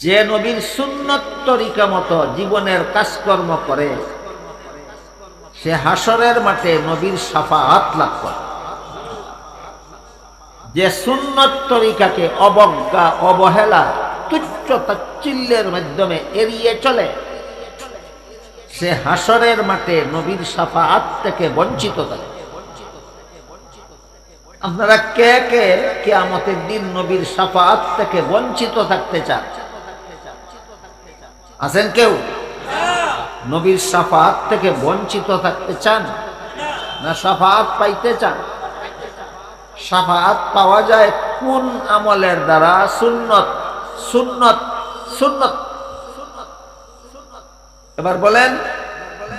যে নবীর সুন্নত তরিকা মতো জীবনের কাজকর্ম করে সে হাসরের মাঠে নবীর শাফাআত লাভ করে। যে সুন্নত তরিকাকে অবজ্ঞা, অবহেলা, তুচ্ছ তাচ্ছিল্যের মাধ্যমে এড়িয়ে চলে সে হাসরের মাঠে নবীর শাফাআত থেকে বঞ্চিত থাকে। আপনারা কে কে কিয়ামতের দিন নবীর শাফাআত থেকে বঞ্চিত থাকতে চান? আছেন কেউ? নবীর শাফাআত থেকে বঞ্চিত থাকতে চান না শাফাআত পাইতে চান? শাফাআত পাওয়া যায় কোন আমলের দ্বারা? সুন্নত, সুন্নত, সুন্নত। এবার বলেন,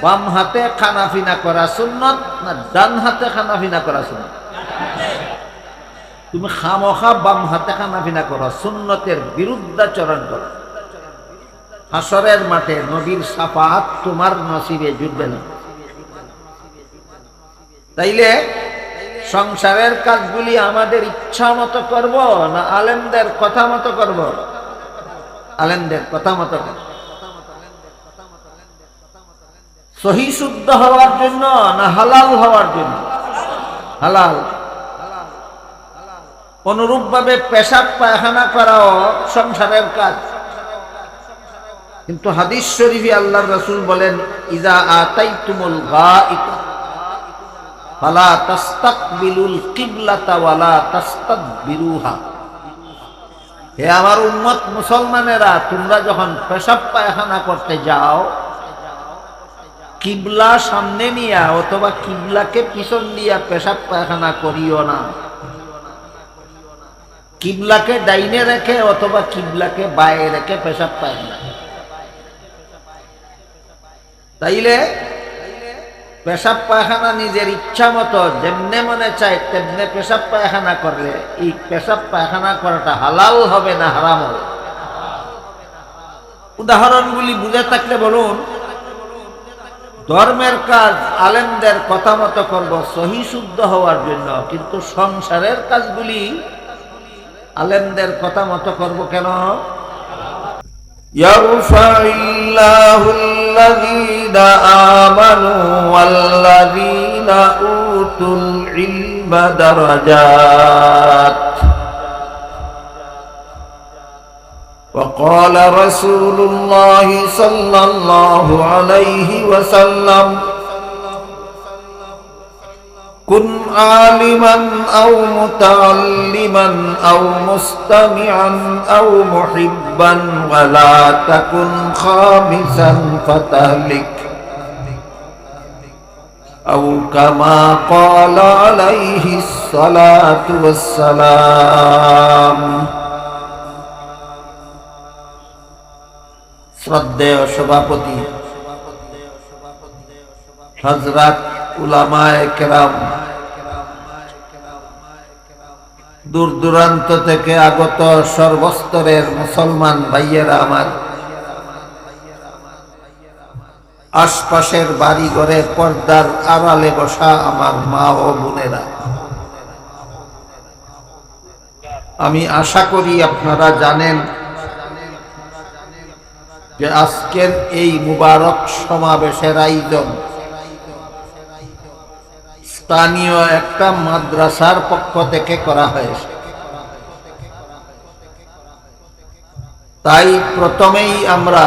বাম হাতে খানাফিনা করা সুন্নত না ডান হাতে খানাফিনা করা সুন্নত? তুমি খামোখা বাম হাতে খানাফিনা করো, সুন্নতের বিরুদ্ধাচরণ করো, হাসরের মাঠে নবীর শাফাআত তোমার নসিবে জুটবে না। তাইলে সংসারের কাজগুলি আমাদের ইচ্ছা মতো করব না আলেমদের কথা মতো করব? আলেমদের কথা মতো করব। সহি শুদ্ধ হওয়ার জন্য না হালাল হওয়ার জন্য? হালাল। অনুরূপ ভাবে পেশাব পায়খানা করাও সংসারের কাজ, কিন্তু হাদিস শরীফে আল্লাহর রাসূল বলেন, ইজা আতাইতুমুল গায়িতা ফালা তাস্তাকবিলুল কিবলাতা ওয়ালা তাস্তাদবিরুহা। হে আমার উম্মত মুসলমানেরা, তোমরা যখন পেশাব পায়খানা করতে যাও কিবলা সামনে নিয়া অথবা কিবলাকে পিছন দিয়া পেশাব পায়খানা করিও না। কিবলাকে ডাইনে রেখে অথবা কিবলাকে বায়ে রেখে পেশাব পায়খানা। তাইলে পেশাব পায়খানা নিজের ইচ্ছা মতো যেমনে মনে চায় তেমনে পেশাব পায়খানা করলে এই পেশাব পায়খানা করাটা হালাল হবে না হারাম হবে? উদাহরণগুলি বুঝে থাকলে বলুন। ধর্মের কাজ আলেমদের কথা মতো করব সহি শুদ্ধ হওয়ার জন্য, কিন্তু সংসারের কাজগুলি আলেমদের কথা মতো করব কেন? ইয়ারফাইল্লাহু আল্লাযীনা আমানু ওয়াল্লাযীনা উতুল ইলমা দারাজাত। وقال رسول الله صلى الله عليه وسلم كن عالما أو متعلما أو مستمعا أو محبا ولا تكن خامسا فتهلك أو كما قال عليه الصلاة والسلام। শ্রদ্ধেয় সভাপতি হযরত উলামায়ে কেরাম, দূর দূরান্ত থেকে আগত সর্বস্তরের মুসলমান ভাইয়েরা আমার, আশপাশের বাড়ি ঘরে পর্দার আড়ালে বসা আমার মা ও বোনেরা, আমি আশা করি আপনারা জানেন যে আজকের এই মুবারক সমাবেশের আয়োজন স্থানীয় একটা মাদ্রাসার পক্ষ থেকে করা হয়েছে। তাই প্রথমেই আমরা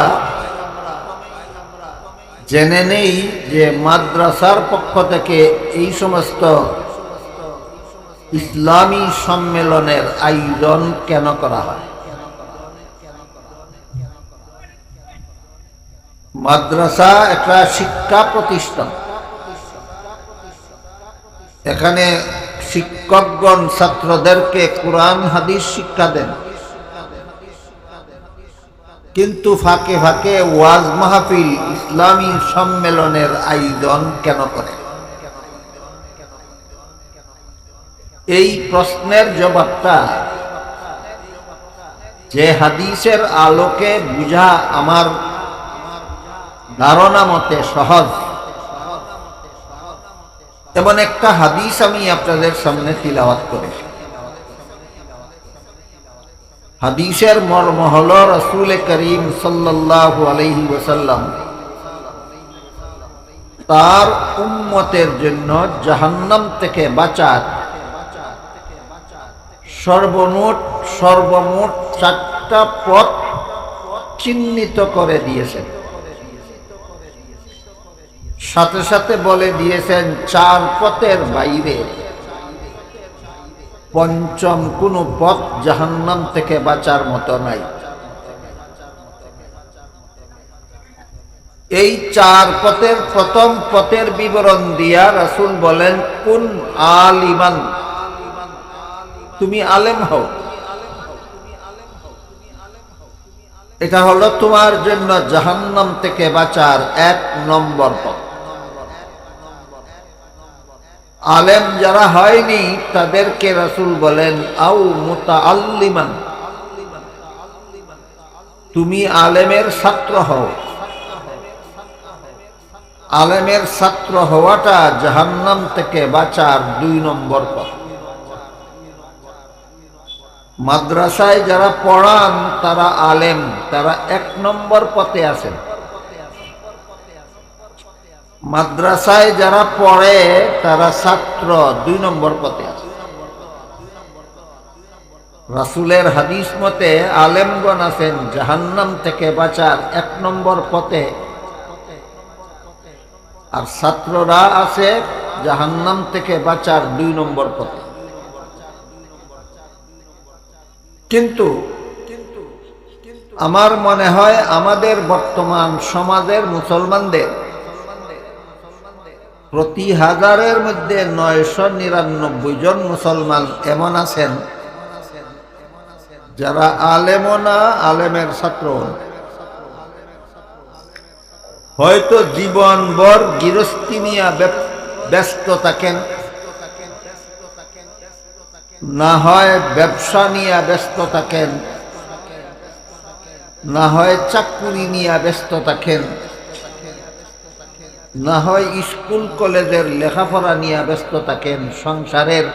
জেনে নেই যে মাদ্রাসার পক্ষ থেকে এই সমস্ত ইসলামী সম্মেলনের আয়োজন কেন করা হয়। মাদ্রাসা একটা শিক্ষা প্রতিষ্ঠান। এখানে শিক্ষকগণ ছাত্রদেরকে কোরআন হাদিস শিক্ষা দেন, কিন্তু ফাঁকে ফাঁকে ওয়াজ মাহফিল, ইসলামী সম্মেলনের আয়োজন কেন করে? এই প্রশ্নের জবাবটা যে হাদিসের আলোকে বুঝা আমার ধারণা মতে সহজ, এমন একটা হাদিস আমি আপনাদের সামনে তিলাওয়াত করেছি। হাদিসের মর্ম হল রাসূল করিম সাল্লাল্লাহু আলাইহি ওয়াসাল্লাম তার উম্মতের জন্য জাহান্নাম থেকে বাঁচার সর্বমোট 4টা পথ চিহ্নিত করে দিয়েছেন। সাথে সাথে বলে দিয়েছেন 4 পথের বাইরে পঞ্চম কোন পথ জাহান্নাম থেকে বাঁচার মতো নাই। এই 4 পথের প্রথম পথের বিবরণ দিয়া রাসূল বলেন, কুন আলিমান, তুমি আলেম হও। এটা হলো তোমার জন্য জাহান্নাম থেকে বাঁচার 1 নম্বর পথ। আলেম যারা হয়নি তাদেরকে রাসূল বলেন, আও মুতাআল্লিমান, তুমি আলেমের ছাত্র হও। আলেমের ছাত্র হওয়াটা জাহান্নাম থেকে বাঁচার 2 নম্বর পথ। মাদ্রাসায় যারা পড়ান তারা আলেম, তারা 1 নম্বর পথে আছেন। মাদ্রাসায় যারা পড়ে তারা ছাত্র 2 নম্বর পথে আছে। রাসূলের হাদিস মতে আলেমগণ আছেন জাহান্নাম থেকে বাঁচার 1 নম্বর পথে, আর ছাত্ররা আছে জাহান্নাম থেকে বাঁচার 2 নম্বর পথে। কিন্তু আমার মনে হয় আমাদের বর্তমান সমাজের মুসলমানদের প্রতি 1000-এর মধ্যে 999 জন মুসলমান এমন আছেন যারা আলেমও না, আলেমের ছাত্রও না। হয়তো জীবনভর গৃহস্থী নিয়ে ব্যস্ত থাকেন, না হয় ব্যবসা নিয়ে ব্যস্ত থাকেন, না হয় চাকুরি নিয়ে ব্যস্ত থাকেন, না হয় স্কুল কলেজের লেখাপড়া নিয়ে ব্যস্ত থাকেন, সংসারের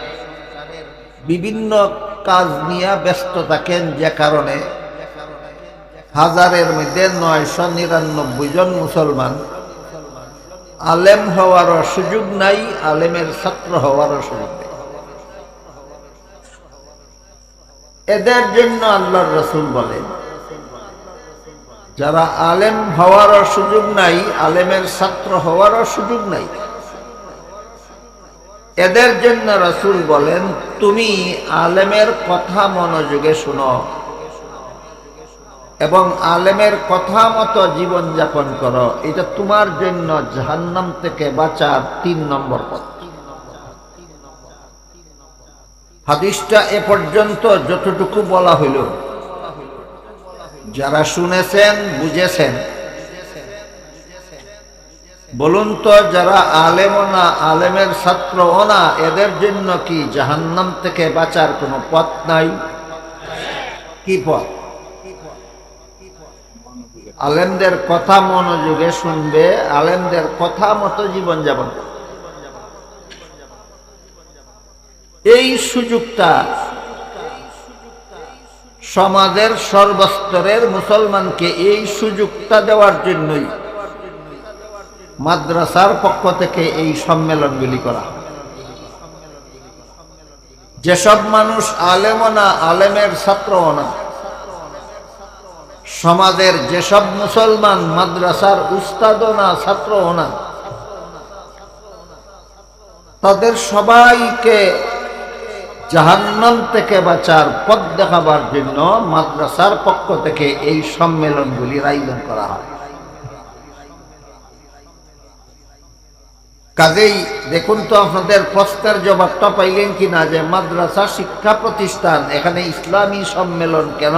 বিভিন্ন কাজ নিয়ে ব্যস্ত থাকেন, যে কারণে 1000-এর মধ্যে 999 জন মুসলমান আলেম হওয়ারও সুযোগ নাই, আলেমের ছাত্র হওয়ারও সুযোগ নেই। এদের জন্য আল্লাহর রাসূল বলেন, যারা আলেম হওয়ারও সুযোগ নাই, আলেমের ছাত্র হওয়ারও সুযোগ নাই, এদের জন্য রাসূল বলেন, তুমি আলেমের কথা মনোযোগে শোনো এবং আলেমের কথা মতো জীবন যাপন করো। এটা তোমার জন্য জাহান্নাম থেকে বাঁচার 3 নম্বর পথ। হাদিসটা এ পর্যন্ত যতটুকু বলা হইল, যারা শুনেছেন বুঝেছেন, বলুন তো যারা আলেমও না, আলেমের ছাত্রও না, এদের জন্য কি জাহান্নাম থেকে বাঁচার কোনো পথ নাই? কি পথ? আলেমদের কথা মনোযোগে শুনবে, আলেমদের কথা মতো জীবন যাপন। এই সুযোগটা সমাজের সর্বস্তরের মুসলমানকে এই সুযোগটা দেওয়ার জন্যই মাদ্রাসার পক্ষ থেকে এই সম্মেলনগুলি করা। যেসব মানুষ আলেমও না, আলেমের ছাত্রও না, সমাজের যেসব মুসলমান মাদ্রাসার উস্তাদও না, ছাত্রও না, তাদের সবাইকে জাহান্নাম থেকে বাঁচার পথ দেখাবার জন্য মাদ্রাসার পক্ষ থেকে এই সম্মেলনগুলির আয়োজন করা হয়। কাজেই দেখুন তো আপনাদের প্রশ্নের জবাবটা পাইলেন কিনা, যে মাদ্রাসা শিক্ষা প্রতিষ্ঠান, এখানে ইসলামী সম্মেলন কেন?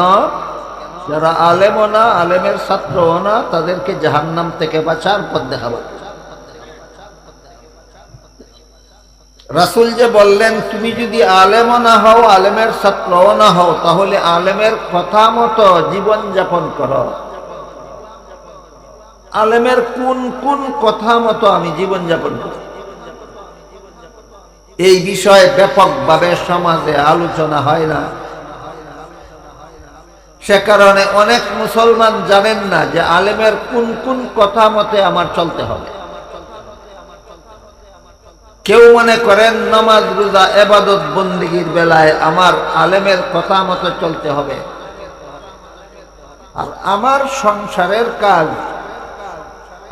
যারা আলেমও না, আলেমের ছাত্রও না, তাদেরকে জাহান্নাম থেকে বাঁচার পথ দেখাবার। রাসূল যে বললেন, তুমি যদি আলেমও না হও, আলেমের ছাত্রও না হও, তাহলে আলেমের কথা মতো জীবন যাপন করো। আলেমের কোন কোন কথা মতো আমি জীবন যাপন করি, এই বিষয়ে ব্যাপকভাবে সমাজে আলোচনা হয় না। সে কারণে অনেক মুসলমান জানেন না যে আলেমের কোন কোন কথা মতে আমার চলতে হবে। কেউ মনে করেন নামাজ রোজা ইবাদত বন্দেগীর বেলায় আমার আলেমের কথা মতো চলতে হবে, আর আমার সংসারের কাজ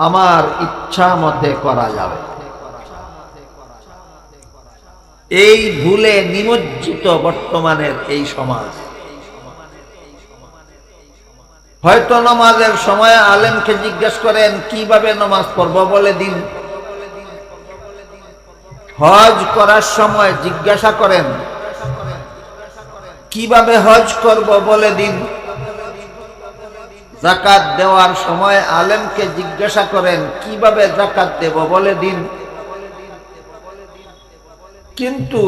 আমার ইচ্ছা মতে করা যাবে। এই ভুলে নিমজ্জিত বর্তমানের এই সমাজ। হয়তো নামাজের সময় আলেমকে জিজ্ঞেস করেন কিভাবে নামাজ পড়ব বলে দিন, হজ করার সময় জিজ্ঞাসা করেন কিভাবে হজ করব বলে দিন, যাকাত দেওয়ার সময় আলেমকে জিজ্ঞাসা করেন কিভাবে যাকাত দেব বলে দিন। কিন্তু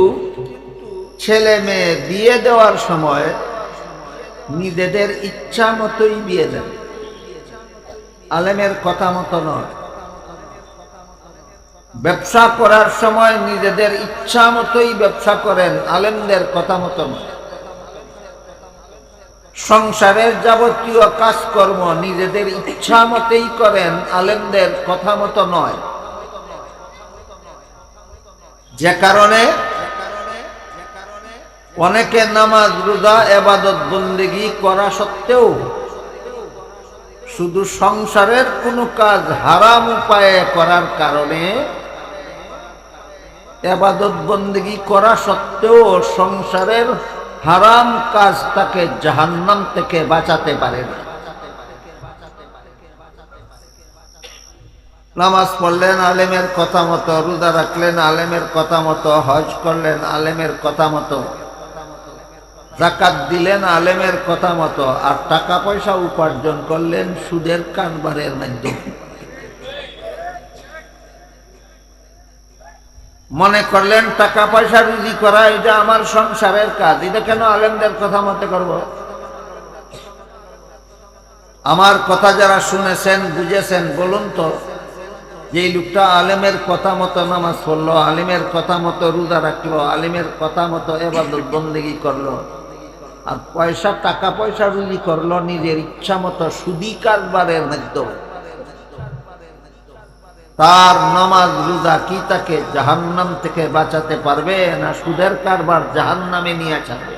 ছেলে মেয়ে বিয়ে দেওয়ার সময় নিজেদের ইচ্ছা মতোই বিয়ে দেন, আলেমের কথা মতো নয়। ব্যবসা করার সময় নিজেদের ইচ্ছা মতোই ব্যবসা করেন, আলেমদের কথা মতো নয়। সংসারের যাবতীয় কাজকর্ম নিজেদের ইচ্ছা মতেই করেন, আলেমদের কথা মতো নয়। যে কারণে অনেকে নামাজ রোজা ইবাদত বন্দেগী করা সত্ত্বেও শুধু সংসারের কোনো কাজ হারাম উপায়ে করার কারণে, ইবাদত বন্দেগী করা সত্ত্বেও সংসারের হারাম কাজ তাকে জাহান্নাম থেকে বাঁচাতে পারে না। নামাজ পড়লেন আলেমের কথা মতো, রোজা রাখলেন আলেমের কথা মতো, হজ করলেন আলেমের কথা মতো, যাকাত দিলেন আলেমের কথা মতো, আর টাকা পয়সা উপার্জন করলেন সুদের কারবারের মাধ্যমে। মনে করলেন টাকা পয়সা রুজি করা এটা আমার সংসারের কাজ, এটা কেন আলেমদের কথা মতো করব? আমার কথা যারা শুনেছেন বুঝেছেন বলুন তো, যে লোকটা আলেমের কথা মতো নামাজ পড়লো, আলেমের কথা মতো রোজা রাখলো, আলেমের কথা মতো ইবাদত বন্দেগী করলো, আর পয়সা টাকা পয়সা রুজি করলো নিজের ইচ্ছা মতো সুদী কারবারের মাধ্যমে, তার নামাজ রোজা কি তাকে জাহান্নাম থেকে বাঁচাতে পারবে, না সুদের কারবার জাহান্নামে নিয়ে যাবে?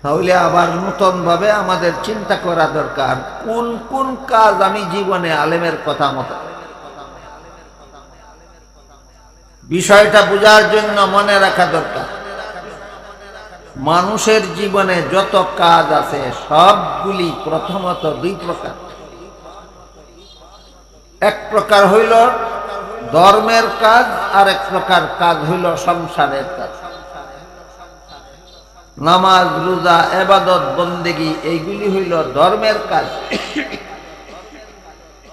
তাহলে আবার নতুন ভাবে আমাদের চিন্তা করা দরকার, কোন কোন কাজ আমি জীবনে আলেমের কথা মতো। বিষয়টা বোঝার জন্য মনে রাখা দরকার, মানুষের জীবনে যত কাজ আছে সবগুলি প্রথমত দুই প্রকার। এক প্রকার হইল ধর্মের কাজ, আর এক প্রকার কাজ হইল সংসারের কাজ। নামাজ রোজা ইবাদত বন্দেগী এইগুলি হইল ধর্মের কাজ।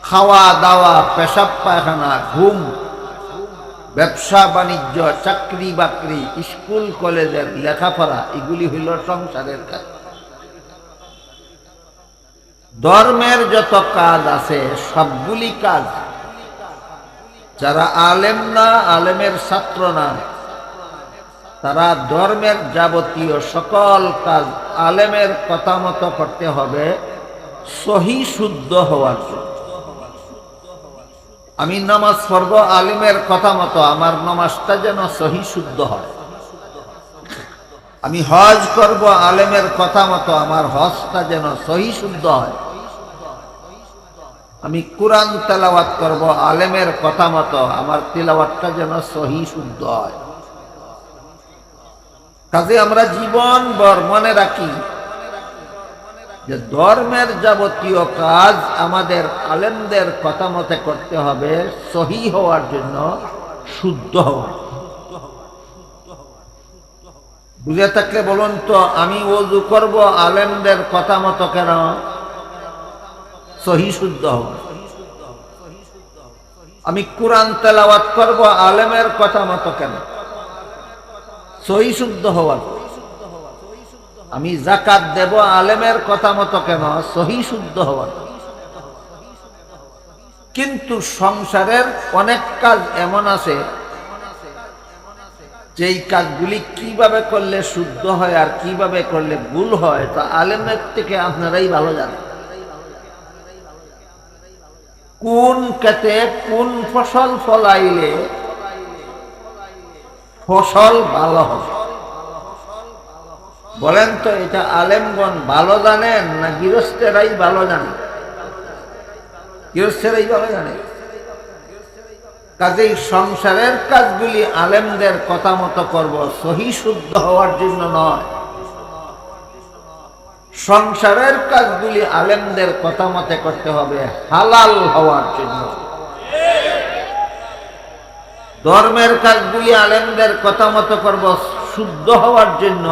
খাওয়া দাওয়া, পেশাব পায়খানা, ঘুম, ব্যবসা বাণিজ্য, চাকরি বাকরি, স্কুল কলেজের লেখাপড়া, এগুলি হইল সংসারের কাজ। ধর্মের যত কাজ আছে সবগুলি কাজ যারা আলেম না, আলেমের ছাত্র না, তারা ধর্মের যাবতীয় সকল কাজ আলেমের কথা মতো করতে হবে, সহি শুদ্ধ হওয়ার জন্য। আমি নামাজ পড়ব আলেমের কথা মতো, আমার নামাজটা যেন সহি শুদ্ধ হয়। আমি হজ করব আলেমের কথা মতো, আমার হজটা যেন সহি শুদ্ধ হয়। আমি কুরআন তেলাওয়াত করব আলেমের কথা মতো, আমার তেলাওয়াতটা যেন সহি শুদ্ধ হয়। কাজে আমরা জীবনভর মনে রাখি যে ধর্মের যাবতীয় কাজ আমাদের আলেমদের কথা মতে করতে হবে, সহি হওয়ার জন্য, শুদ্ধ হওয়ার। বুঝে থাকলে বলুন তো, আমি ওযু করব আলেমদের কথা মতো কেন? সহি শুদ্ধ হওয়ার। আমি কুরআন তেলাওয়াত করব আলেমের কথা মতো কেন? সহি শুদ্ধ হওয়ার। আমি যাকাত দেব আলেমের কথা মতো কেন? সহি শুদ্ধ হওয়ার। কিন্তু সংসারের অনেক কাজ এমন আছে যেই কাজগুলি কিভাবে করলে শুদ্ধ হয় আর কিভাবে করলে ভুল হয় তা আলেমের থেকে আপনারাই ভালো জানেন। কোন ক্ষেতে কোন ফসল ফলাইলে ফসল ভালো হবে, বলেন তো এটা আলেমগণ ভালো জানেন না গৃহস্থেরাই ভালো জানে? গৃহস্থেরাই ভালো জানে। কাজেই সংসারের কাজগুলি আলেমদের কথা মতো করব, সহি শুদ্ধ হওয়ার জন্য নয়। সংসারের কাজগুলি আলেমদের কথা মতে করতে হবে হালাল হওয়ার জন্য। ধর্মের কাজগুলি আলেমদের কথা মতো করব শুদ্ধ হওয়ার জন্য,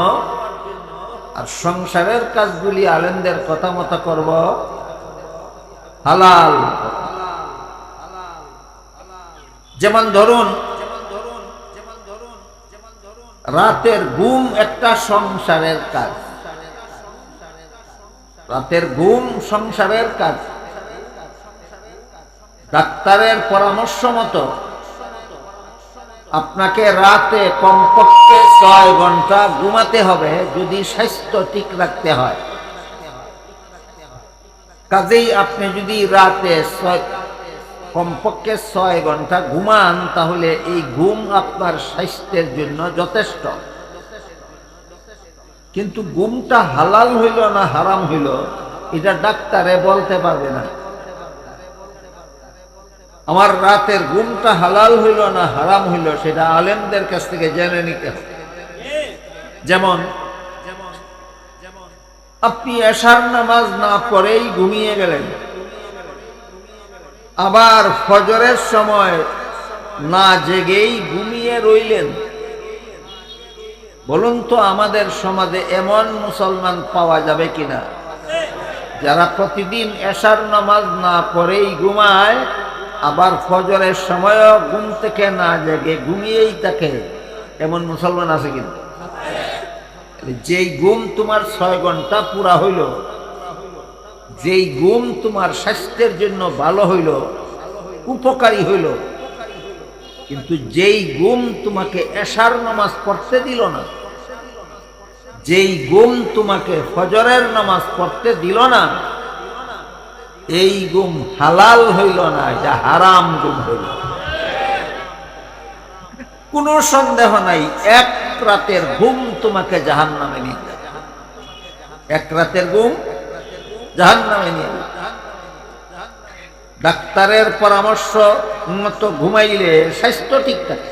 আর সংসারের কাজগুলি আলেমদের কথা মতো করব হালাল। যেমন ধরুন রাতের ঘুম একটা সংসারের কাজ, রাতের ঘুম সংসারের কাজ। ডাক্তারের পরামর্শ মতো আপনাকে রাতে কমপক্ষে 6 ঘন্টা ঘুমাতে হবে যদি স্বাস্থ্য ঠিক রাখতে হয়। কাজেই আপনি যদি রাতে কমপক্ষে 6 ঘন্টা ঘুমান তাহলে এই ঘুম আপনার স্বাস্থ্যের জন্য যথেষ্ট। কিন্তু ঘুমটা হালাল হইল না হারাম হইল এটা ডাক্তারে বলতে পারবে না। আমার রাতের ঘুমটা হালাল হইল না হারাম হইল সেটা আলেমদের কাছ থেকে জেনে নিতে হবে। যেমন আপনি এশার নামাজ না পড়েই ঘুমিয়ে গেলেন, আবার ফজরের সময় না জেগেই ঘুমিয়ে রইলেন। বলুন তো আমাদের সমাজে এমন মুসলমান পাওয়া যাবে কিনা যারা প্রতিদিন এশার নামাজ না পড়েই ঘুমায়, আবার ফজরের সময়ও ঘুম থেকে না জেগে ঘুমিয়েই থাকে? এমন মুসলমান আছে কিনা? যেই ঘুম তোমার 6 ঘন্টা পুরা হইল, যেই ঘুম তোমার স্বাস্থ্যের জন্য ভালো হইল, উপকারী হইল, কিন্তু যেই ঘুম তোমাকে এশার নামাজ পড়তে দিল না, যেই ঘুম তোমাকে ফজরের নামাজ পড়তে দিল না, এই ঘুম হালাল হইল না, এটা হারাম ঘুম হইল। কোনো সন্দেহ নাই এক রাতের ঘুম তোমাকে জাহান্নামে নিয়ে যাবে। এক রাতের ঘুম জাহান্নামে নিয়ে যাবে। ডাক্তারের পরামর্শ মতো ঘুমাইলে স্বাস্থ্য ঠিক থাকে,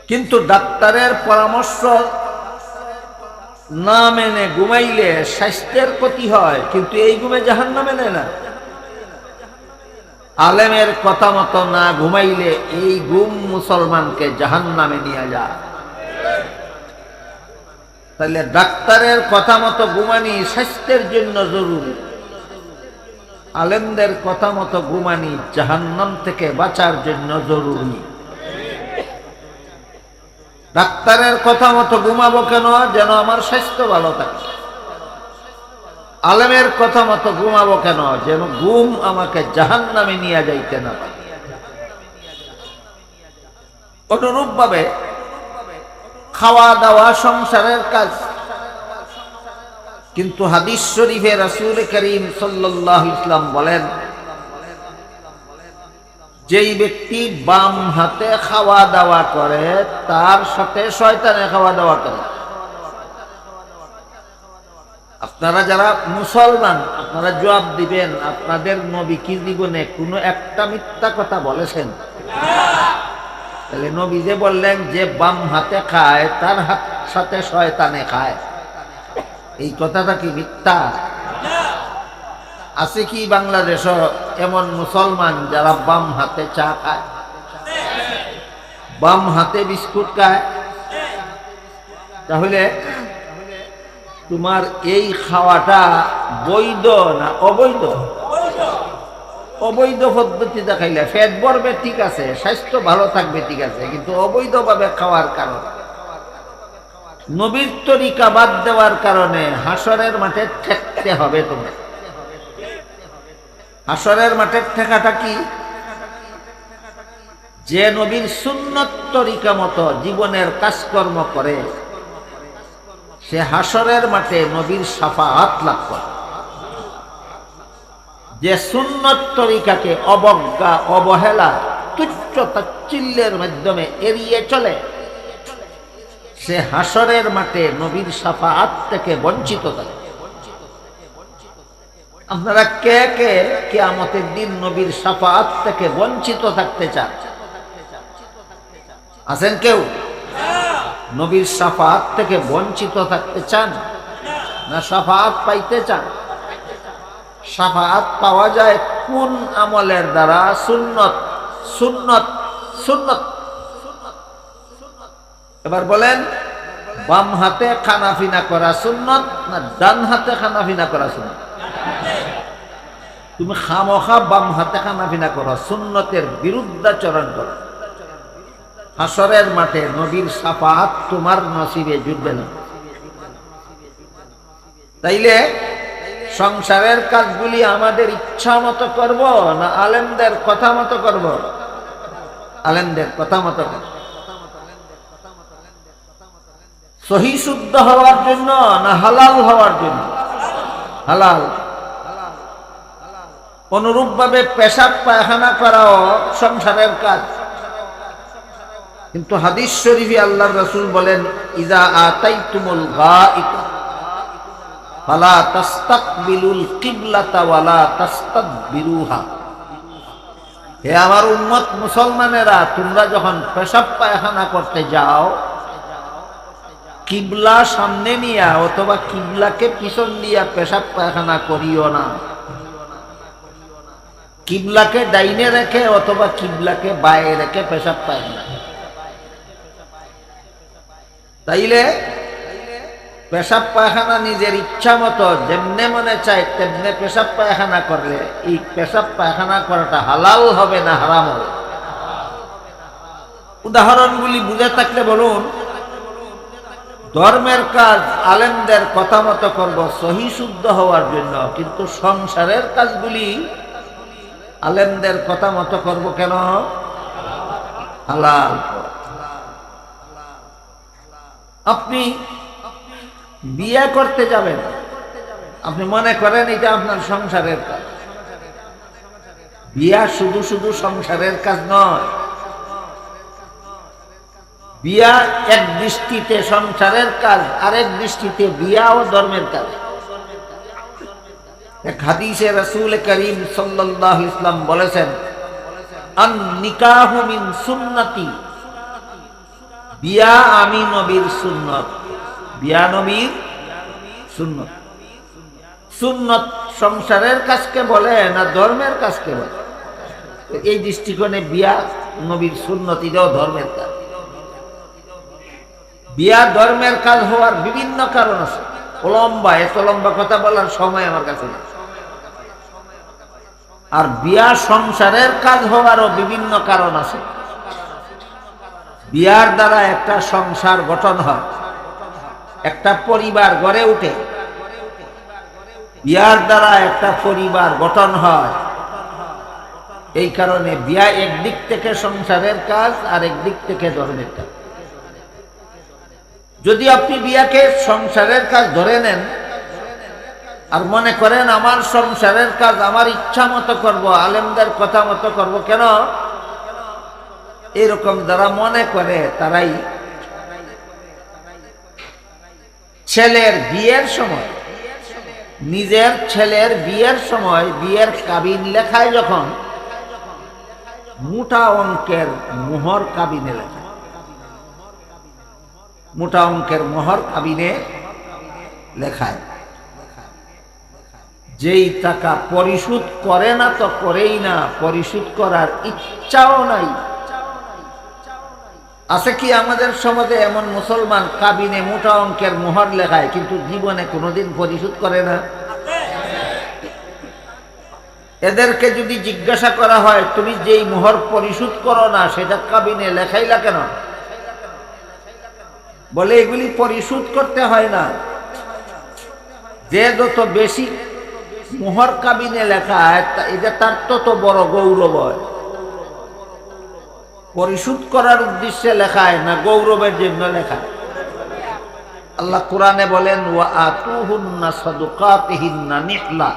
কিন্তু ডাক্তারের পরামর্শ না মেনে ঘুমাইলে স্বাস্থ্যের ক্ষতি হয়, কিন্তু এই ঘুমে জাহান্নামে নেয় না। আলেমের কথা মতো না ঘুমাইলে এই ঘুম মুসলমানকে জাহান্নামে নিয়ে যায়। তাহলে ডাক্তারের কথা মতো ঘুমানি স্বাস্থ্যের জন্য জরুরি, আলেমদের কথা মতো ঘুমানি জাহান্নাম থেকে বাঁচার জন্য জরুরি। ডাক্তারের কথা মতো ঘুমাবো কেন? যেন আমার স্বাস্থ্য ভালো থাকে। আলেমের কথা মতো ঘুমাবো কেন? যেন ঘুম আমাকে জাহান্নামে নিয়ে যাইতে না পারে। অনুরূপ ভাবে খাওয়া দাওয়া সংসারের কাজ, কিন্তু হাদিস শরীফে রাসূল করিম সাল্লাল্লাহু আলাইহি ওয়াসাল্লাম বলেন, যেই ব্যক্তি বাম হাতে খাওয়া দাওয়া করে তার সাথে শয়তানে খাওয়া দাওয়া করে। আপনারা যারা মুসলমান আপনারা জবাব দিবেন, আপনাদের নবী কি জীবনে কোনো একটা মিথ্যা কথা বলেছেন? তাহলে নবী যে বললেন যে বাম হাতে খায় তার সাথে শয়তানে খায়, এই কথাটা কি মিথ্যা? আছে কি বাংলাদেশ এমন মুসলমান যারা বাম হাতে চা খায়, বাম হাতে বিস্কুট খায়? তাহলে তোমার এই খাওয়াটা বৈধ না অবৈধ? অবৈধ পদ্ধতিতে খাইলে পেট ভরবে ঠিক আছে, স্বাস্থ্য ভালো থাকবে ঠিক আছে, কিন্তু অবৈধভাবে খাওয়ার কারণে, নবীর তরিকা বাদ দেওয়ার কারণে হাসরের মাঠে ঠেকতে হবে তোমার। হাসরের মাঠে ঠেকাটা কি? যে নবীর সুন্নত তরিকা মতো জীবনের কাজকর্ম করে সে হাসরের মাঠে নবীর শাফাআত লাভ করে। যে সুন্নত তরিকাকে অবজ্ঞা, অবহেলা, তুচ্ছ তাচ্ছিল্যের মাধ্যমে এড়িয়ে চলে সে হাসরের মাঠে নবীর শাফাআত থেকে বঞ্চিত থাকে। আপনারা কে কে কিয়ামতের দিন নবীর শাফাআত থেকে বঞ্চিত থাকতে চান? আছেন কেউ? নবীর শাফাআত থেকে বঞ্চিত থাকতে চান না শাফাআত পাইতে চান? শাফাআত পাওয়া যায় কোন আমলের দ্বারা? সুন্নত, সুন্নত, সুন্নত। এবার বলেন, বাম হাতে খানাফিনা করা সুন্নত না ডান হাতে খানাফিনা করা সুন্নত? তুমি খামোখা বাম হাতে খানাফিনা করো, সুন্নতের বিরুদ্ধাচরণ করো, হাসরের মাঠে নবীর শাফাআত তোমার নসিবে জুটবে না। তাইলে সংসারের কাজগুলি আমাদের ইচ্ছা মতো করব না আলেমদের কথা মতো করব? আলেমদের কথা মতো করব। সহি শুদ্ধ হওয়ার জন্য না হালাল হওয়ার জন্য? হালাল। অনুরূপ ভাবে পেশাব পায়খানা করাও সংসারের কাজ, কিন্তু হাদিস শরীফে আল্লাহর রাসূল বলেন, ইজা আতাইতুমুল গায়িতা ফালা তাস্তাকবিলুল কিবলাতা ওয়ালা তাস্তাদবিরুহা। হে আমার উম্মত মুসলমানেরা, তোমরা যখন পেশাব পায়খানা করতে যাও কিবলা সামনে নিয়া অথবা কিবলাকে পিছন দিয়া পেশাব পায়খানা করিও না। কিবলাকে ডাইনে রেখে অথবা কিবলাকে বায়ে রেখে পেশাব পায়খানা। তাইলে পেশাব পায়খানা নিজের ইচ্ছা মতো যেমনে মনে চায় তেমনে পেশাব পায়খানা করলে এই পেশাব পায়খানা করাটা হালাল হবে না হারাম হবে? উদাহরণগুলি বুঝে থাকলে বলুন। ধর্মের কাজ আলেমদের কথা মতো করব সহি শুদ্ধ হওয়ার জন্য, কিন্তু সংসারের কাজগুলি আলেমদের কথা মতো করব কেন? হালাল। আপনি বিয়ে করতে যাবেন, আপনি মনে করেন এটা আপনার সংসারের কাজ। বিয়া শুধু শুধু সংসারের কাজ নয়। বিয়া এক দৃষ্টিতে সংসারের কাজ, আরেক দৃষ্টিতে বিয়াও ধর্মের কাজ। এক হাদিসে রাসূল করিম সাল্লাল্লাহু আলাইহি ওয়াসাল্লাম বলেছেন, আন নিকাহু মিন সুন্নতি, বিয়া আমি নবীর সুন্নত। বিয়া নবীর সুন্নত। সুন্নত সংসারের কাজকে বলে না ধর্মের কাজকে বলে? এই দৃষ্টিকোণে বিয়া নবীর সুন্নত, এটাও ধর্মের কাজ। বিয়া ধর্মের কাজ হওয়ার বিভিন্ন কারণ আছে। এত লম্বা কথা বলার সময় আমার কাছে নেই। আর বিয়া সংসারের কাজ হওয়ারও বিভিন্ন কারণ আছে। বিয়ার দ্বারা একটা সংসার গঠন হয়, একটা পরিবার গড়ে ওঠে। বিয়ার দ্বারা একটা পরিবার গঠন হয়। এই কারণে বিয়া একদিক থেকে সংসারের কাজ আর একদিক থেকে ধর্মের কাজ। যদি আপনি বিয়াকে সংসারের কাজ ধরে নেন আর মনে করেন আমার সংসারের কাজ আমার ইচ্ছা মতো করব, আলেমদের কথা মতো করব, কেন? এরকম যারা মনে করে তারাই ছেলের বিয়ের সময়, নিজের ছেলের বিয়ের সময় বিয়ের কাবিন লেখায় যখন মোটা অঙ্কের মোহর কাবিনে লেখায়, মোটা অঙ্কের মোহর কাবিনে লেখায়, যেই টাকা পরিশোধ করে না তো করেই না, পরিশোধ করার ইচ্ছাও নাই। আছে কি আমাদের সমাজে এমন মুসলমান কাবিনে মোটা অঙ্কের মোহর লেখায় কিন্তু জীবনে কোনোদিন পরিশোধ করে না? এদেরকে যদি জিজ্ঞাসা করা হয় তুমি যেই মোহর পরিশোধ করো না সেটা কাবিনে লেখাইলা কেন, বলে এগুলি পরিশোধ করতে হয় না। যে যত বেশি মোহর কাবিনে লেখা এটা তার তত বড় গৌরব হয়। পরিশোধ করার উদ্দেশ্যে লেখায় না গৌরবের জন্য লেখায়? আল্লাহ কোরআনে বলেন ওয়া আতুহুন্না সাদুকাতিহিন্না নিহলা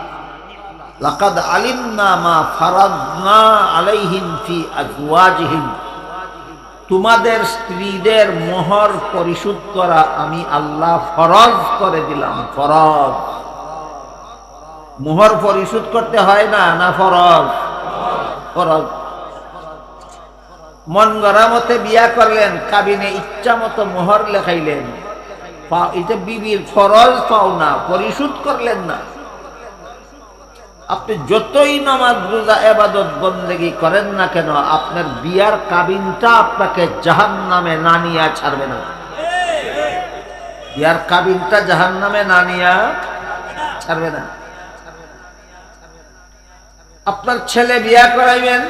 লাকাদ আলিমনা মা ফারাদনা আলাইহিম ফি আজওয়াজিহিম, তোমাদের স্ত্রীদের মোহর পরিশোধ করা আমি আল্লাহ ফরজ করে দিলাম। ফরজ, মোহর পরিশোধ করতে হয় না, না ফরজ? ফরজ। মন গড়া মতে বিয়া করলেন, কাবিনে ইচ্ছা মতো মোহর লেখাইলেন, এটা বিবির ফরজ পাও না, পরিশোধ করলেন না। আপনি যতই নামাজ রোজা ইবাদত বন্দেগী করেন না কেন, আপনার বিয়ার কাবিনটা আপনাকে জাহান্নামে না নিয়ে ছাড়বে না। বিয়ার কাবিনটা জাহান্নামে না নিয়ে ছাড়বে না। আপনার ছেলে বিয়া করাইবেন,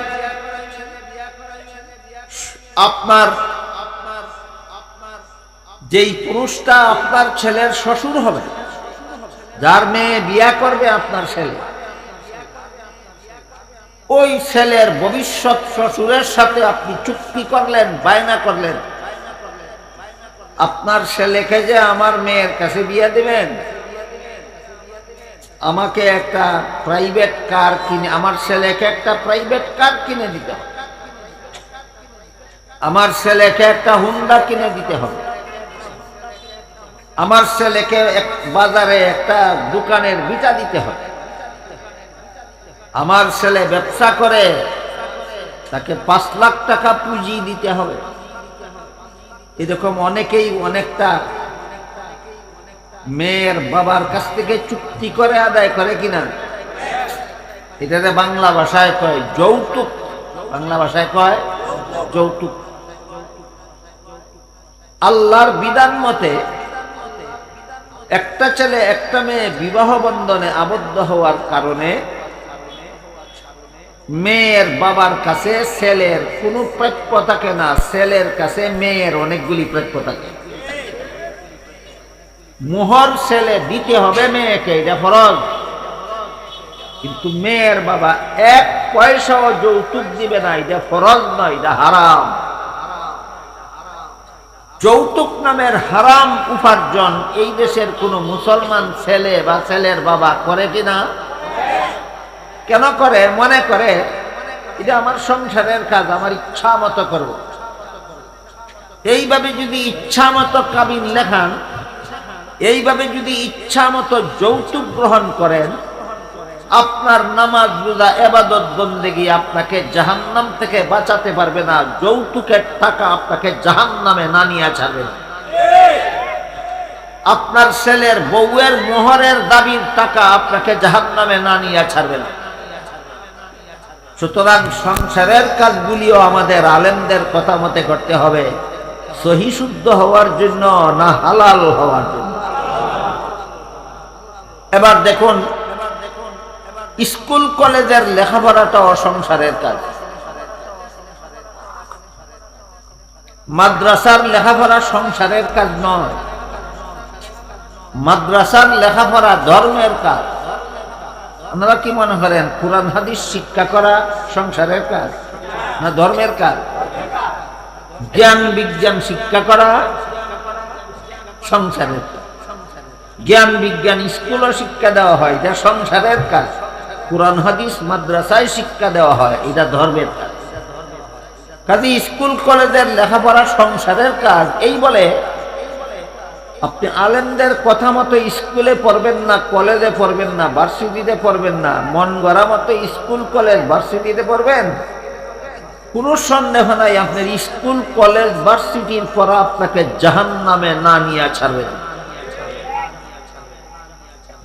আপনার যেই পুরুষটা আপনার ছেলের শ্বশুর হবে, যার মেয়ে বিয়া করবে আপনার ছেলে, ওই ছেলের ভবিষ্যৎ শ্বশুরের সাথে আপনি চুক্তি করলেন, বায়না করলেন, আপনার ছেলেকে যে আমার মেয়ের কাছে বিয়ে দিবেন, আমাকে একটা প্রাইভেট কার কিনে, আমার ছেলেকে একটা প্রাইভেট কার কিনে দিতে হবে, আমার ছেলেকে একটা হুন্ডা কিনে দিতে হবে, আমার ছেলেকে বাজারে একটা দোকানের ভিটা দিতে হবে, আমার ছেলে ব্যবসা করে তাকে 5 লাখ টাকা পুঁজি দিতে হবে। এরকম অনেকেই অনেকটা মেয়ের বাবার কাছ থেকে চুক্তি করে আদায় করে কিনা, এটাতে বাংলা ভাষায় কয় যৌতুক। বাংলা ভাষায় কয় যৌতুক। আল্লাহর বিধান মতে একটা ছেলে একটা মেয়ে বিবাহ বন্ধনে আবদ্ধ হওয়ার কারণে মেয়ের বাবার কাছে ছেলের কোনো প্রাপ্য থাকে না, ছেলের কাছে মেয়ের অনেকগুলি প্রাপ্য থাকে। মোহর ছেলে দিতে হবে মেয়েকে, এটা ফরজ। কিন্তু মেয়ের বাবা 1 পয়সাও যৌতুক দিবে না, এটা ফরজ নয়, এটা হারাম। যৌতুক নামের হারাম উপার্জন এই দেশের কোন মুসলমান ছেলে বা ছেলের বাবা করে কিনা? কেন করে? মনে করে এটা আমার সংসারের কাজ, আমার ইচ্ছা মতো করব। এইভাবে যদি ইচ্ছা মতো কাবিন লেখান, এইভাবে যদি ইচ্ছা মতো যৌতুক গ্রহণ করেন, আপনার নামাজ রোজা ইবাদত বন্দেগী আপনাকে জাহান্নাম থেকে বাঁচাতে পারবে না। যৌতুকের টাকা আপনাকে জাহান্নামে না নিয়ে ছাড়বে না। আপনার ছেলের বউয়ের মোহরের দাবির টাকা আপনাকে জাহান্নামে না নিয়ে ছাড়বে না। সুতরাং সংসারের কাজগুলিও আমাদের আলেমদের কথা মতে করতে হবে, সহি শুদ্ধ হওয়ার জন্য না হালাল হওয়ার জন্য। এবার দেখুন, স্কুল কলেজের লেখাপড়াটাও সংসারের কাজ। মাদ্রাসার লেখাপড়া সংসারের কাজ নয়, মাদ্রাসার লেখাপড়া ধর্মের কাজ। আপনারা কি মনে করেন কুরআন হাদিস শিক্ষা করা সংসারের কাজ না ধর্মের কাজ? জ্ঞান বিজ্ঞান শিক্ষা করা সংসারের কাজ। জ্ঞান বিজ্ঞান স্কুলও শিক্ষা দেওয়া হয়, এটা সংসারের কাজ। কুরআন হাদিস মাদ্রাসায় শিক্ষা দেওয়া হয়, এটা ধর্মের কাজ। কাজে স্কুল কলেজের লেখাপড়া সংসারের কাজ। এই বলে আপনি আলেমদের কথা মতো স্কুলে পড়বেন না, কলেজে পড়বেন না, ভার্সিটিতে পড়বেন না, মন গড়া মতো স্কুল কলেজ ভার্সিটিতে পড়বেন, কোনো সন্দেহ নাই আপনার স্কুল কলেজ ভার্সিটির পড়া আপনাকে জাহান্নামে না নিয়ে ছাড়বে।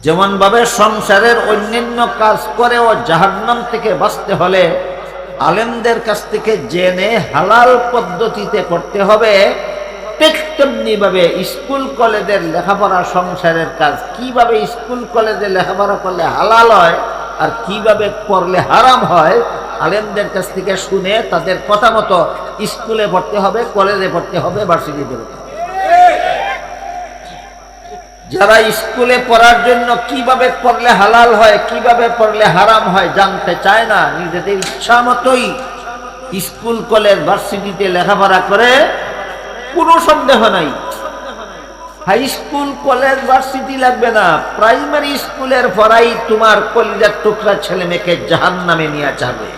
যেমন ভাবে সংসারের অন্যান্য কাজ করেও জাহান্নাম থেকে বাঁচতে হলে আলেমদের কাছ থেকে জেনে হালাল পদ্ধতিতে করতে হবে, ঠিক তেমনি ভাবে স্কুল কলেজের লেখাপড়া সংসারের কাজ। কিভাবে স্কুল কলেজে লেখাপড়া করলে হালাল হয় আর কিভাবে করলে হারাম হয়, আলেমদের কাছ থেকে শুনে তাদের কথা মতো স্কুলে পড়তে হবে, কলেজে পড়তে হবে, ভার্সিটিতে পড়তে হবে। যারা স্কুলে পড়ার জন্য কিভাবে পড়লে হালাল হয়, কিভাবে পড়লে হারাম হয় জানতে চায় না, নিজেদের ইচ্ছা মতোই স্কুল কলেজ ভার্সিটিতে লেখাপড়া করে, কোনো সন্দেহ নাই। হাই স্কুল কলেজ ভার্সিটি লাগবে না, প্রাইমারি স্কুলের পড়াই তোমার কলিজার টুকরা ছেলে মেয়েকে জাহান্নামে নিয়ে যাবে।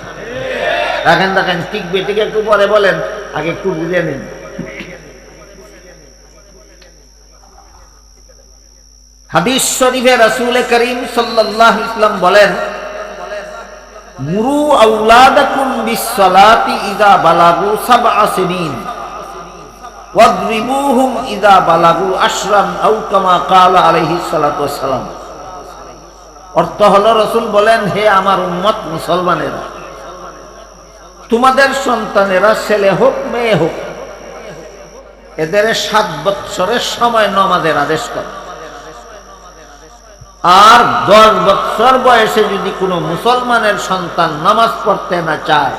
দেখেন দেখেন, টিকবে ঠিক একটু পরে বলেন, আগে একটু বুঝে নিন। হাদিস শরীফে রাসূল করিম সাল্লাল্লাহু আলাইহি ওয়াসাল্লাম বলেন, মুরু আওলাদাকুম বিস-সালাতি ইযা বালাগু সাবআ সিনিন ওয়াদরিবুহুম ইযা বালাগু আশরান আও কামা ক্বালা আলাইহিস সালাতু ওয়াস সালাম। অর্থ হলো, রাসূল বলেন, হে আমার উম্মত মুসলমানেরা, তোমাদের সন্তানেরা ছেলে হোক মেয়ে হোক, এদের 7 বৎসরের সময় নামাজের আদেশ করো। আর 10 বৎসর বয়সে যদি কোনো মুসলমানের সন্তান নামাজ পড়তে না চায়,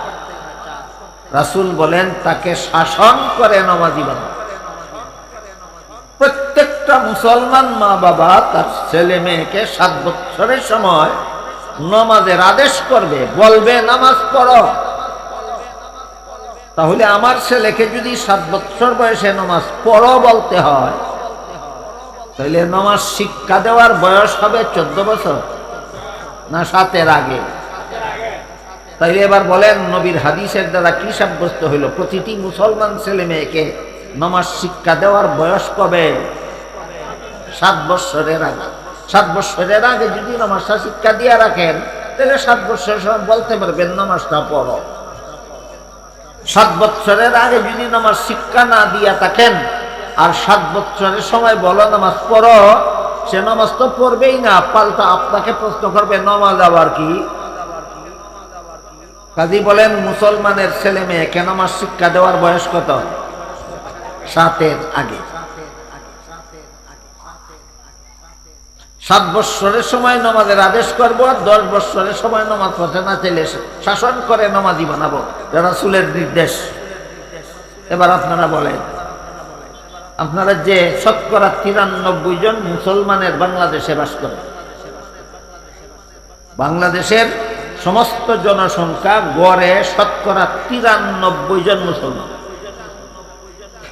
রাসূল বলেন তাকে শাসন করে নামাজি বানাও। প্রত্যেকটা মুসলমান মা বাবা তার ছেলে মেয়েকে 7 বৎসরের সময় নামাজের আদেশ করবে, বলবে নামাজ পড়ো। তাহলে আমার ছেলেকে যদি 7 বৎসর বয়সে নামাজ পড়ো বলতে হয়, তাহলে নামাজ শিক্ষা দেওয়ার বয়স হবে 14 বছর না 7-এর আগে? তাইলে এবার বলেন, নবীর হাদিসের দ্বারা কি সাব্যস্ত হইল? প্রতিটি মুসলমান ছেলে মেয়েকে নামাজ শিক্ষা দেওয়ার বয়স কবে? 7 বৎসরের আগে। 7 বৎসরের আগে যদি নামাজটা শিক্ষা দিয়ে রাখেন, তাহলে 7 বৎসরের সময় বলতে পারবেন নামাজটা পড়ো। 7 বৎসরের আগে যদি নামাজ শিক্ষা না দিয়ে থাকেন, আর 7 বৎসরের সময় বলো নামাজ পড়ো, সে নামাজ তো পড়বেই না, পাল্টা আপনাকে প্রশ্ন করবে নামাজ আবার কি? কাজী বলেন, মুসলমানের ছেলে মেয়েকে নামাজ শিক্ষা দেওয়ার বয়স কত? 7-এর আগে। 7 বৎসরের সময় নামাজের আদেশ করব, 10 বৎসরের সময় নামাজ পড়তে না চাইলে শাসন করে নামাজি বানাবো, রাসূলের নির্দেশ। এবার আপনারা বলেন, আপনারা যে শতকরা 93 জন মুসলমানের বাংলাদেশে বাস করে, বাংলাদেশের সমস্ত জনসংখ্যা গড়ে শতকরা 93 জন মুসলমান।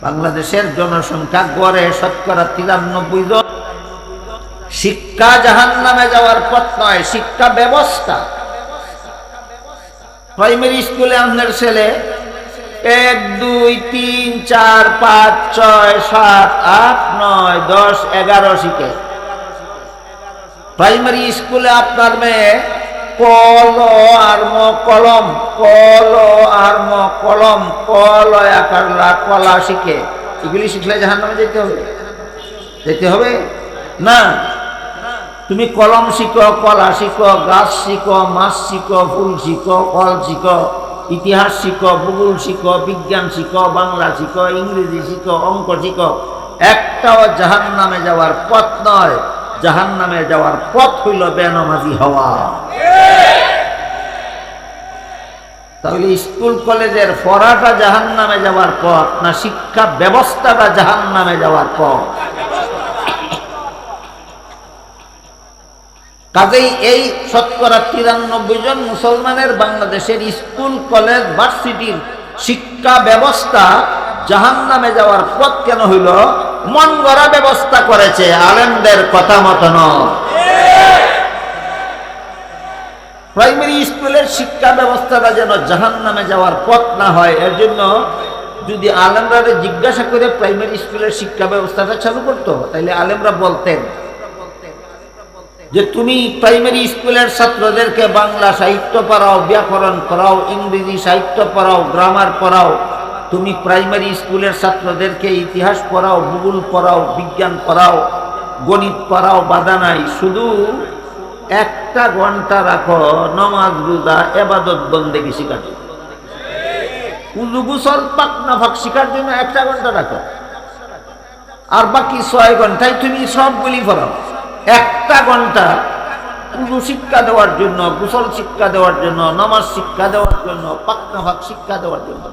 বাংলাদেশের জনসংখ্যা গড়ে শতকরা 93 জন। শিক্ষা জাহান্নামে যাওয়ার পথ নয়, শিক্ষা ব্যবস্থা। প্রাইমারি স্কুলে আপনার ছেলে 1, 2, 3, 4, 5, 6, 7, 8, 9, 10, 11 শিখে। প্রাইমারি স্কুলে আপনার মেয়ে কল আর ম কলম, কল আর ম কলম, কল আকার লা কলা শিখে। এগুলি শিখলে জাহান্নামে যেতে হবে? যেতে হবে না। তুমি কলম শিখো, কলা শিখো, গাছ শিখো, মাছ শিখো, ফুল শিখো, ফল শিখো, ইতিহাস শিখো, ভূগোল শিখো, বিজ্ঞান শিখো, বাংলা শিখো, ইংরেজি শিখো, অঙ্ক শিখো, একটাও জাহান্নামে যাওয়ার পথ নয়। জাহান্নামে যাওয়ার পথ হইল বেনামাজি হওয়া। তাহলে স্কুল কলেজের পড়াটা জাহান্নামে যাওয়ার পথ, না শিক্ষা ব্যবস্থাটা জাহান্নামে যাওয়ার পথ? কাজেই এই শতকরা 93 জন মুসলমানের বাংলাদেশের স্কুল কলেজ ভার্সিটির শিক্ষা ব্যবস্থা জাহান্নামে যাওয়ার পথ কেন হইল? মন গড়া ব্যবস্থা করেছে, আলেমদের কথা মতো নয়। প্রাইমারি স্কুলের শিক্ষা ব্যবস্থাটা যেন জাহান্নামে যাওয়ার পথ না হয়, এর জন্য যদি আলেমরা জিজ্ঞাসা করে প্রাইমারি স্কুলের শিক্ষা ব্যবস্থাটা চালু করতো, তাইলে আলেমরা বলতেন যে তুমি প্রাইমারি স্কুলের ছাত্রদেরকে বাংলা সাহিত্য পড়াও, ব্যাকরণ পড়াও, ইংরেজি সাহিত্য পড়াও, গ্রামার পড়াও, তুমি প্রাইমারি স্কুলের ছাত্রদেরকে ইতিহাস পড়াও, ভূগোল পড়াও, বিজ্ঞান পড়াও, গণিত পড়াও, বাধা নাই, শুধু 1 ঘন্টা রাখো নামাজ রোজা ইবাদত বন্দেগী শিখার জন্য, উযু গোসল পাক নাফাক শিখার জন্য 1 ঘন্টা রাখো, আর বাকি 6 ঘন্টায় তুমি সবগুলি পড়াও। 1 ঘন্টা উযু শিক্ষা দেওয়ার জন্য, গোসল শিক্ষা দেওয়ার জন্য, নামাজ শিক্ষা দেওয়ার জন্য, পাক নাফাক শিক্ষা দেওয়ার জন্য।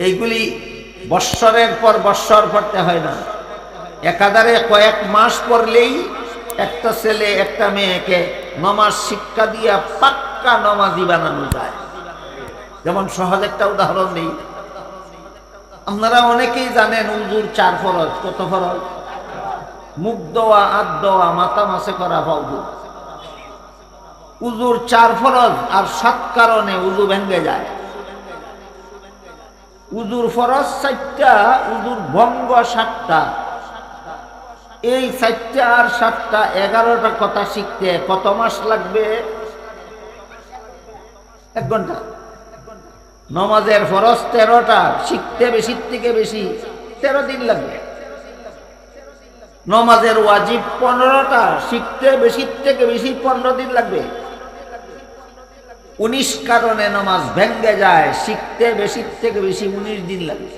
এইগুলি বৎসরের পর বৎসর পড়তে হয় না, একাধারে কয়েক মাস পড়লেই একটা ছেলে একটা মেয়েকে নামাজ শিক্ষা দিয়া পাক্কা নামাজি বানানো যায়। যেমন সহজ একটা উদাহরণ দিই, আপনারা অনেকেই জানেন উজুর 4 ফরজ। কত ফরজ? মুখ ধোয়া, হাত ধোয়া, মাথা মাসে করা, পাউজু। উজুর 4 ফরজ, আর 7 কারণে উজু ভেঙে যায়। উজুর ফরজ 4টা, উজুর ভঙ্গ 7টা। এই 4টা আর 7টা 11টা কথা শিখতে কত মাস লাগবে? 1 ঘন্টা। নমাজের ফরজ 13টা, শিখতে বেশির থেকে বেশি 13 দিন লাগবে। নমাজের ওয়াজিব 15টা, শিখতে বেশির থেকে বেশি 15 দিন লাগবে। 19 কারণে নামাজ ভেঙ্গে যায়, শিখতে বেশির থেকে বেশি 19 দিন লাগবে।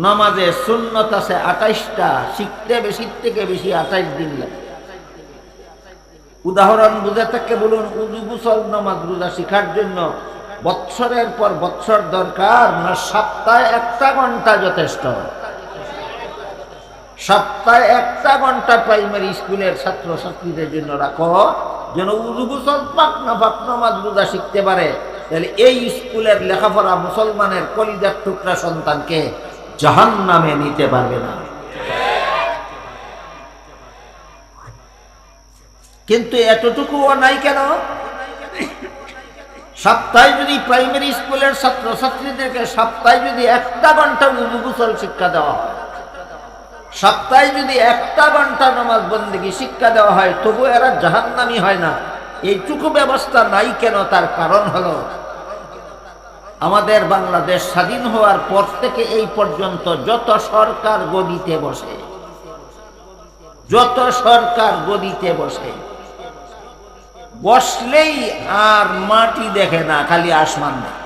নামাজে সুন্নত আছে 28টা, শিখতে বেশির থেকে বেশি 28 দিন লাগবে। উদাহরণ বুঝে থাকে বলুন, উজু গোসল নামাজ রোজা শিখার জন্য বৎসরের পর বৎসর দরকার, না সপ্তাহে 1টা ঘন্টা যথেষ্ট? সপ্তাহে 1টা ঘন্টা প্রাইমারি স্কুলের ছাত্র ছাত্রীদের জন্য রাখো, যেন উজু গোসল পাক না পাক নামাজ রোজা শিখতে পারে। তাহলে এই স্কুলের লেখাপড়া মুসলমানের কলিজার টুকরা সন্তানকে জাহান্নামে নিতে পারবে না। কিন্তু এতটুকুও নাই কেন? সপ্তাহে যদি প্রাইমারি স্কুলের ছাত্র ছাত্রীদেরকে সপ্তাহে যদি 1টা ঘন্টা উজু গোসল শিক্ষা দেওয়া হয়, সপ্তাহে যদি 1টা ঘন্টা নামাজ বন্দেগী শিক্ষা দেওয়া হয়, তবু এরা জাহান্নামী হয় না। এইটুকু ব্যবস্থা নাই কেন? তার কারণ হলো, আমাদের বাংলাদেশ স্বাধীন হওয়ার পর থেকে এই পর্যন্ত যত সরকার গদিতে বসে, যত সরকার গদিতে বসে, বসলেই আর মাটি দেখে না, খালি আসমান দেখে।